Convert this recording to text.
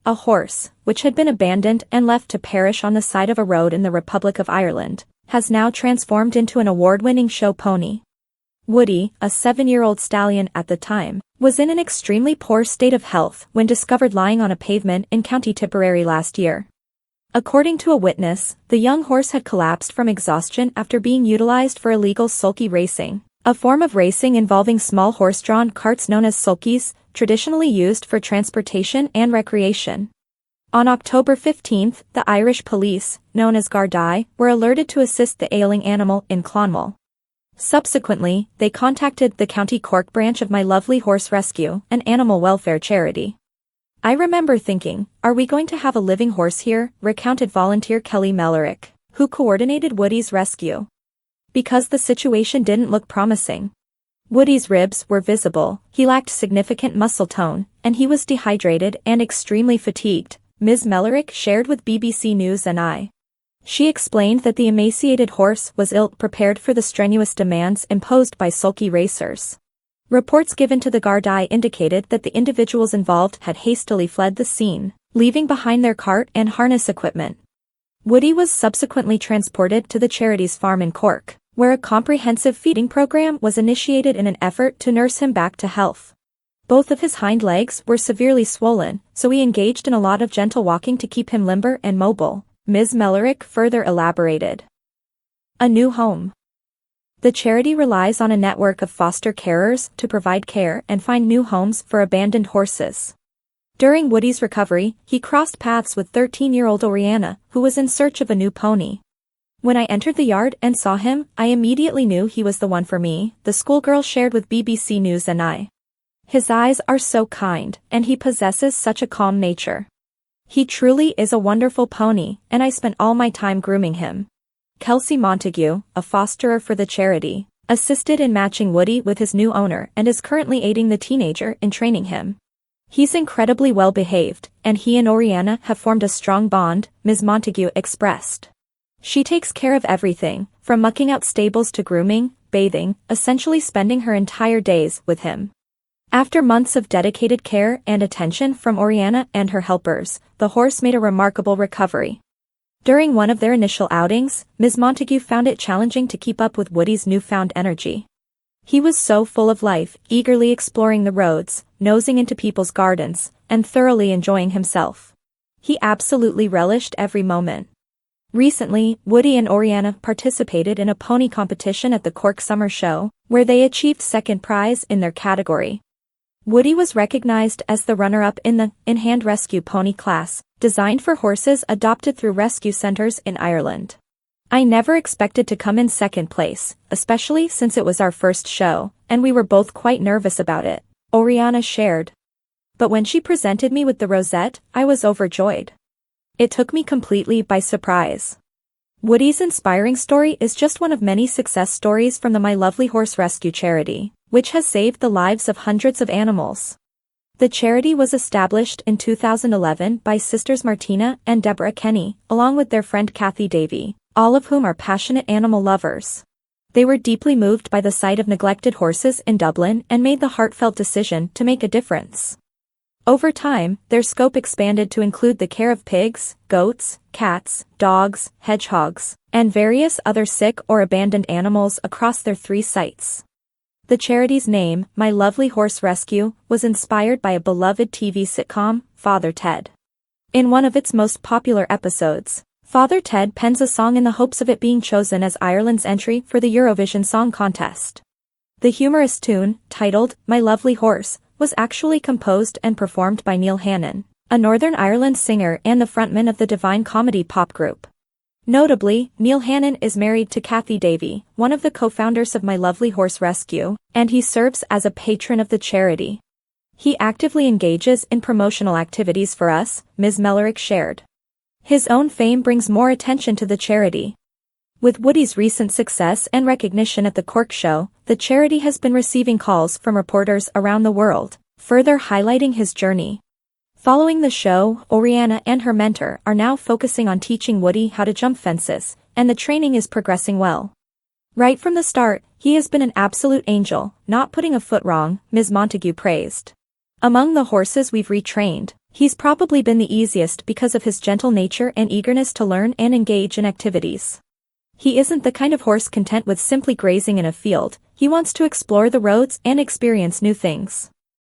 A horse, which had been abandoned and left to perish on the side of a road in the Republic of Ireland, has now transformed into an award-winning show pony. Woody, a 7-year-old stallion at the time, was in an extremely poor state of health when discovered lying on a pavement in County Tipperary last year. According to a witness, the young horse had collapsed from exhaustion after being utilized for illegal sulky racing, a form of racing involving small horse-drawn carts known as sulkies, traditionally used for transportation and recreation. On October 15, the Irish police, known as Gardaí, were alerted to assist the ailing animal in Clonmel. Subsequently, they contacted the County Cork branch of My Lovely Horse Rescue, an animal welfare charity. "I remember thinking, are we going to have a living horse here?" recounted volunteer Kelly Mellerick, who coordinated Woody's rescue. Because the situation didn't look promising. Woody's ribs were visible, he lacked significant muscle tone, and he was dehydrated and extremely fatigued, Ms. Mellerick shared with BBC News and She explained that the emaciated horse was ill-prepared for the strenuous demands imposed by sulky racers. Reports given to the Gardaí indicated that the individuals involved had hastily fled the scene, leaving behind their cart and harness equipment. Woody was subsequently transported to the charity's farm in Cork, where a comprehensive feeding program was initiated in an effort to nurse him back to health. Both of his hind legs were severely swollen, so he engaged in a lot of gentle walking to keep him limber and mobile, Ms. Mellerick further elaborated. A new home. The charity relies on a network of foster carers to provide care and find new homes for abandoned horses. During Woody's recovery, he crossed paths with 13-year-old Orianna, who was in search of a new pony. "When I entered the yard and saw him, I immediately knew he was the one for me," the schoolgirl shared with BBC News and His eyes are so kind, and he possesses such a calm nature. "He truly is a wonderful pony, and I spent all my time grooming him." Kelsey Montague, a fosterer for the charity, assisted in matching Woody with his new owner and is currently aiding the teenager in training him. "He's incredibly well behaved, and he and Orianna have formed a strong bond," Ms. Montague expressed. "She takes care of everything, from mucking out stables to grooming, bathing, essentially spending her entire days with him." After months of dedicated care and attention from Orianna and her helpers, the horse made a remarkable recovery. During one of their initial outings, Ms. Montague found it challenging to keep up with Woody's newfound energy. He was so full of life, eagerly exploring the roads, nosing into people's gardens, and thoroughly enjoying himself. He absolutely relished every moment. Recently, Woody and Orianna participated in a pony competition at the Cork Summer Show, where they achieved second prize in their category. Woody was recognized as the runner-up in the in-hand rescue pony class, designed for horses adopted through rescue centers in Ireland. "I never expected to come in second place, especially since it was our first show, and we were both quite nervous about it," Orianna shared. "But when she presented me with the rosette, I was overjoyed. It took me completely by surprise." Woody's inspiring story is just one of many success stories from the My Lovely Horse Rescue charity, which has saved the lives of hundreds of animals. The charity was established in 2011 by sisters Martina and Deborah Kenny, along with their friend Kathy Davey, all of whom are passionate animal lovers. They were deeply moved by the sight of neglected horses in Dublin and made the heartfelt decision to make a difference. Over time, their scope expanded to include the care of pigs, goats, cats, dogs, hedgehogs, and various other sick or abandoned animals across their 3 sites. The charity's name, My Lovely Horse Rescue, was inspired by a beloved TV sitcom, Father Ted. In one of its most popular episodes, Father Ted pens a song in the hopes of it being chosen as Ireland's entry for the Eurovision Song Contest. The humorous tune, titled My Lovely Horse, was actually composed and performed by Neil Hannon, a Northern Ireland singer and the frontman of the Divine Comedy pop group. Notably, Neil Hannon is married to Kathy Davey, one of the co-founders of My Lovely Horse Rescue, and he serves as a patron of the charity. "He actively engages in promotional activities for us," Ms. Mellerick shared. "His own fame brings more attention to the charity." With Woody's recent success and recognition at the Cork Show, the charity has been receiving calls from reporters around the world, further highlighting his journey. Following the show, Orianna and her mentor are now focusing on teaching Woody how to jump fences, and the training is progressing well. "Right from the start, he has been an absolute angel, not putting a foot wrong," Ms. Montague praised. "Among the horses we've retrained, He's probably been the easiest because of his gentle nature and eagerness to learn and engage in activities. He isn't the kind of horse content with simply grazing in a field, he wants to explore the roads and experience new things.